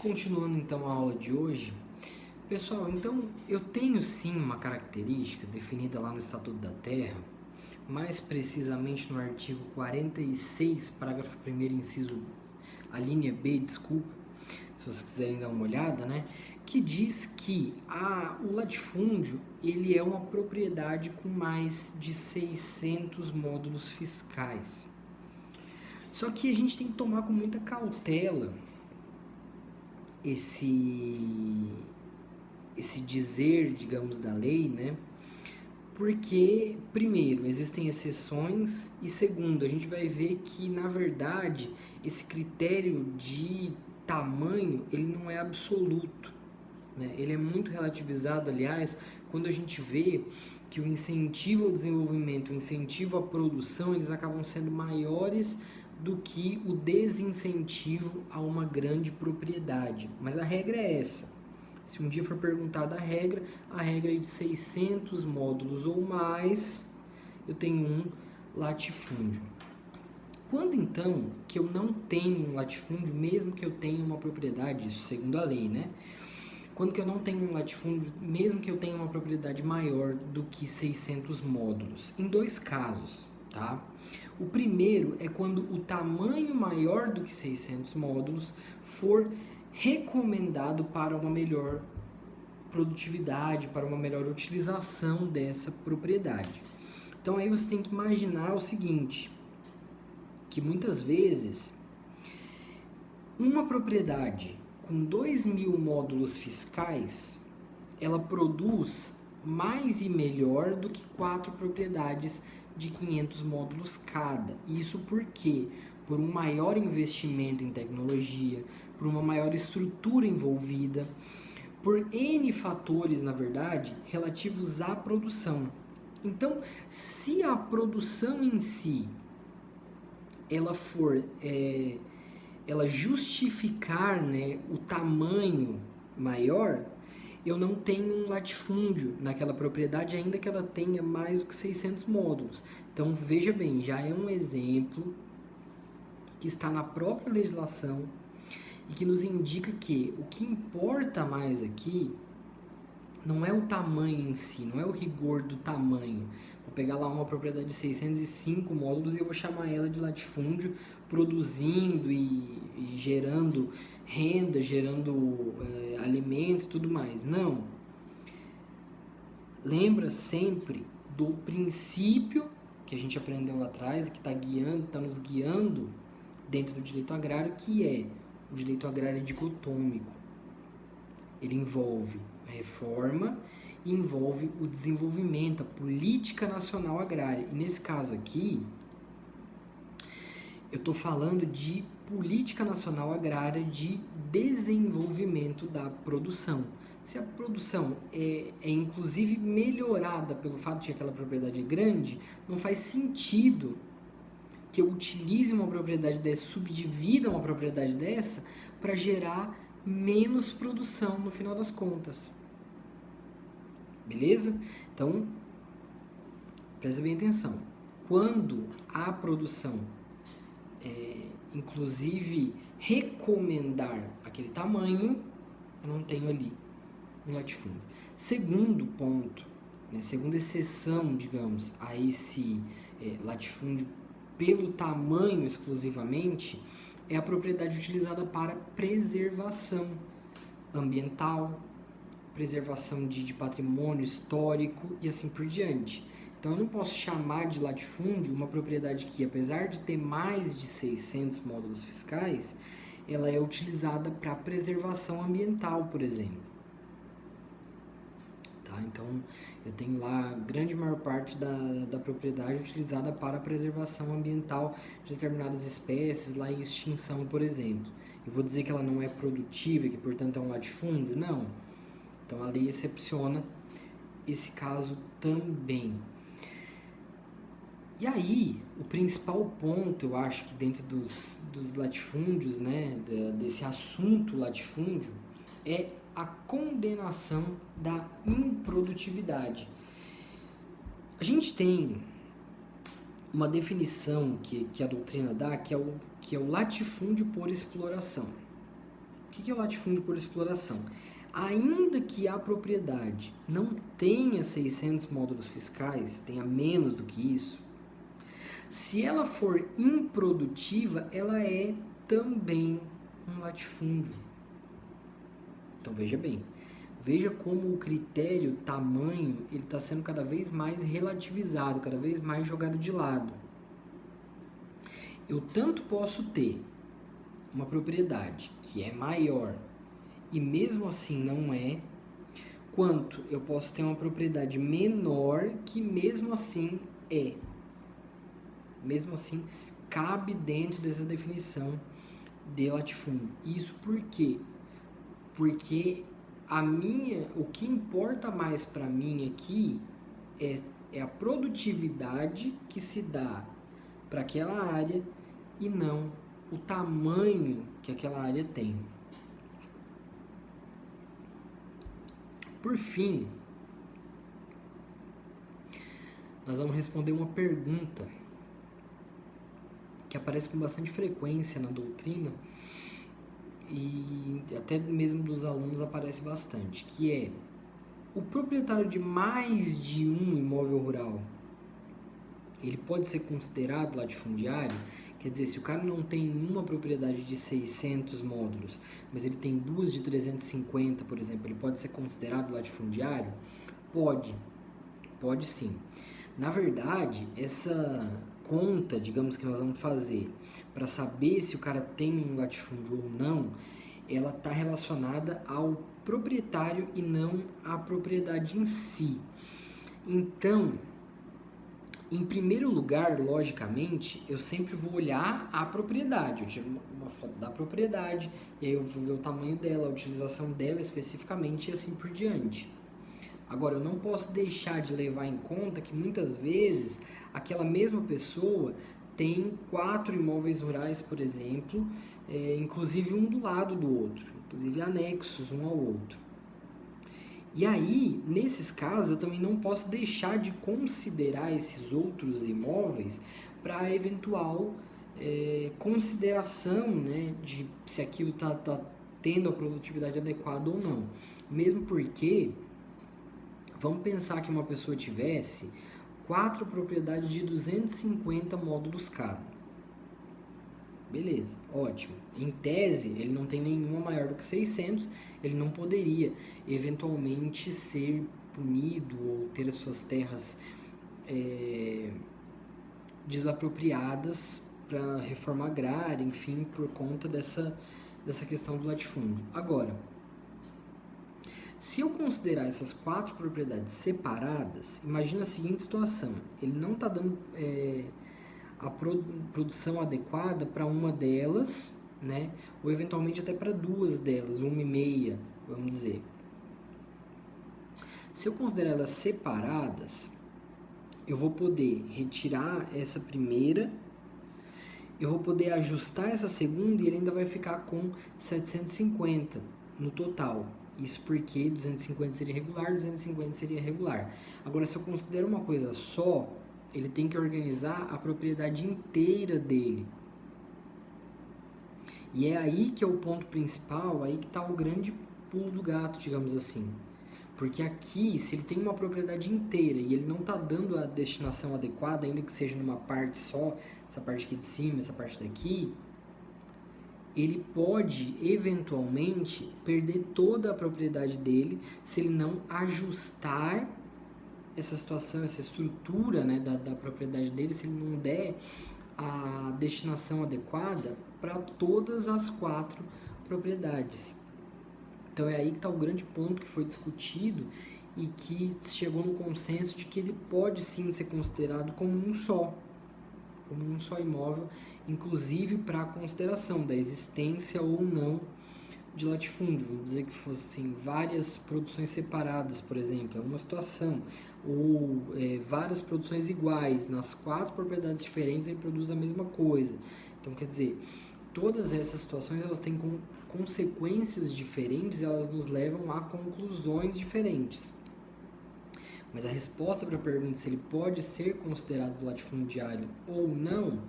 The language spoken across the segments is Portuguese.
Continuando então a aula de hoje, pessoal, então eu tenho sim uma característica definida lá no Estatuto da Terra, mais precisamente no artigo 46, parágrafo 1º, inciso, a linha B, desculpa, se vocês quiserem dar uma olhada, né, que diz que o latifúndio ele é uma propriedade com mais de 600 módulos fiscais. Só que a gente tem que tomar com muita cautela esse dizer, digamos, da lei, né? Porque, primeiro, existem exceções e, segundo, a gente vai ver que, na verdade, esse critério de tamanho, ele não é absoluto, né? Ele é muito relativizado, aliás, quando a gente vê que o incentivo ao desenvolvimento, o incentivo à produção, eles acabam sendo maiores do que o desincentivo a uma grande propriedade. Mas a regra é essa. Se um dia for perguntada a regra é de 600 módulos ou mais, eu tenho um latifúndio. Quando então que eu não tenho um latifúndio, mesmo que eu tenha uma propriedade, isso segundo a lei, né? Quando que eu não tenho um latifúndio, mesmo que eu tenha uma propriedade maior do que 600 módulos? Em dois casos, tá? O primeiro é quando o tamanho maior do que 600 módulos for recomendado para uma melhor produtividade, para uma melhor utilização dessa propriedade. Então aí você tem que imaginar o seguinte, que muitas vezes uma propriedade com 2.000 módulos fiscais, ela produz mais e melhor do que 4 propriedades de 500 módulos cada. Isso por quê? Por um maior investimento em tecnologia, por uma maior estrutura envolvida, por N fatores, na verdade, relativos à produção. Então, se a produção em si, ela justificar, né, o tamanho maior, eu não tenho um latifúndio naquela propriedade, ainda que ela tenha mais do que 600 módulos. Então, veja bem, já é um exemplo que está na própria legislação e que nos indica que o que importa mais aqui não é o tamanho em si, não é o rigor do tamanho. Vou pegar lá uma propriedade de 605 módulos e eu vou chamar ela de latifúndio, produzindo e gerando renda, gerando alimento e tudo mais. Não. Lembra sempre do princípio que a gente aprendeu lá atrás e que está nos guiando dentro do direito agrário, que é o direito agrário dicotômico. Ele envolve a reforma e envolve o desenvolvimento, a política nacional agrária. E nesse caso aqui, eu estou falando de política nacional agrária de desenvolvimento da produção. Se a produção é inclusive melhorada pelo fato de que aquela propriedade é grande, não faz sentido que eu utilize uma propriedade dessa, subdivida uma propriedade dessa para gerar menos produção no final das contas. Beleza? Então, presta bem atenção. Quando a produção inclusive recomendar aquele tamanho, eu não tenho ali um latifúndio. Segundo ponto, né, segunda exceção, digamos, a esse latifúndio pelo tamanho exclusivamente, é a propriedade utilizada para preservação ambiental, preservação de patrimônio histórico e assim por diante. Então eu não posso chamar de latifúndio uma propriedade que, apesar de ter mais de 600 módulos fiscais, ela é utilizada para preservação ambiental, por exemplo. Tá? Então eu tenho lá a grande maior parte da propriedade utilizada para preservação ambiental de determinadas espécies lá em extinção, por exemplo. Eu vou dizer que ela não é produtiva, que portanto é um latifúndio? Não. Então a lei excepciona esse caso também. E aí, o principal ponto, eu acho que dentro dos latifúndios, né, desse assunto latifúndio, é a condenação da improdutividade. A gente tem uma definição que a doutrina dá, que é o latifúndio por exploração. O que é o latifúndio por exploração? Ainda que a propriedade não tenha 600 módulos fiscais, tenha menos do que isso, se ela for improdutiva, ela é também um latifúndio. Então veja bem, veja como o critério tamanho ele está sendo cada vez mais relativizado, cada vez mais jogado de lado. Eu tanto posso ter uma propriedade que é maior e mesmo assim não é, quanto eu posso ter uma propriedade menor que mesmo assim é. Mesmo assim, cabe dentro dessa definição de latifúndio. Isso por quê? Porque o que importa mais para mim aqui é a produtividade que se dá para aquela área e não o tamanho que aquela área tem. Por fim, nós vamos responder uma pergunta que aparece com bastante frequência na doutrina e até mesmo dos alunos aparece bastante, que é: o proprietário de mais de um imóvel rural, ele pode ser considerado latifundiário? Quer dizer, se o cara não tem uma propriedade de 600 módulos, mas ele tem duas de 350, por exemplo, ele pode ser considerado latifundiário? Pode sim. Na verdade, essa conta, digamos, que nós vamos fazer para saber se o cara tem um latifúndio ou não, ela está relacionada ao proprietário e não à propriedade em si. Então, em primeiro lugar, logicamente, eu sempre vou olhar a propriedade. Eu tiro uma foto da propriedade, e aí eu vou ver o tamanho dela, a utilização dela especificamente e assim por diante. Agora, eu não posso deixar de levar em conta que muitas vezes aquela mesma pessoa tem 4 imóveis rurais, por exemplo, inclusive um do lado do outro, inclusive anexos um ao outro. E aí, nesses casos, eu também não posso deixar de considerar esses outros imóveis para eventual consideração, né, de se aquilo está tendo a produtividade adequada ou não. Mesmo porque, vamos pensar que uma pessoa tivesse 4 propriedades de 250 módulos cada. Beleza, ótimo. Em tese, ele não tem nenhuma maior do que 600, ele não poderia eventualmente ser punido ou ter as suas terras desapropriadas para reforma agrária, enfim, por conta dessa questão do latifúndio. Agora, se eu considerar essas 4 propriedades separadas, imagina a seguinte situação: ele não está dando a produção adequada para uma delas, né? Ou eventualmente até para 2 delas, 1,5, vamos dizer. Se eu considerar elas separadas, eu vou poder retirar essa primeira, eu vou poder ajustar essa segunda e ele ainda vai ficar com 750 no total. Isso porque 250 seria regular, 250 seria regular. Agora, se eu considero uma coisa só, ele tem que organizar a propriedade inteira dele. E é aí que é o ponto principal, aí que está o grande pulo do gato, digamos assim. Porque aqui, se ele tem uma propriedade inteira e ele não está dando a destinação adequada, ainda que seja numa parte só, essa parte aqui de cima, essa parte daqui, ele pode, eventualmente, perder toda a propriedade dele se ele não ajustar essa situação, essa estrutura, né, da propriedade dele, se ele não der a destinação adequada para todas as 4 propriedades. Então é aí que está o grande ponto que foi discutido e que chegou no consenso de que ele pode sim ser considerado como um só imóvel, inclusive para a consideração da existência ou não de latifúndio. Vamos dizer que fossem várias produções separadas, por exemplo, é uma situação, ou várias produções iguais, nas 4 propriedades diferentes ele produz a mesma coisa. Então, quer dizer, todas essas situações elas têm consequências diferentes, elas nos levam a conclusões diferentes. Mas a resposta para a pergunta se ele pode ser considerado latifundiário ou não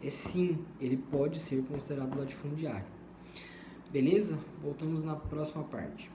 é sim, ele pode ser considerado latifundiário. Beleza? Voltamos na próxima parte.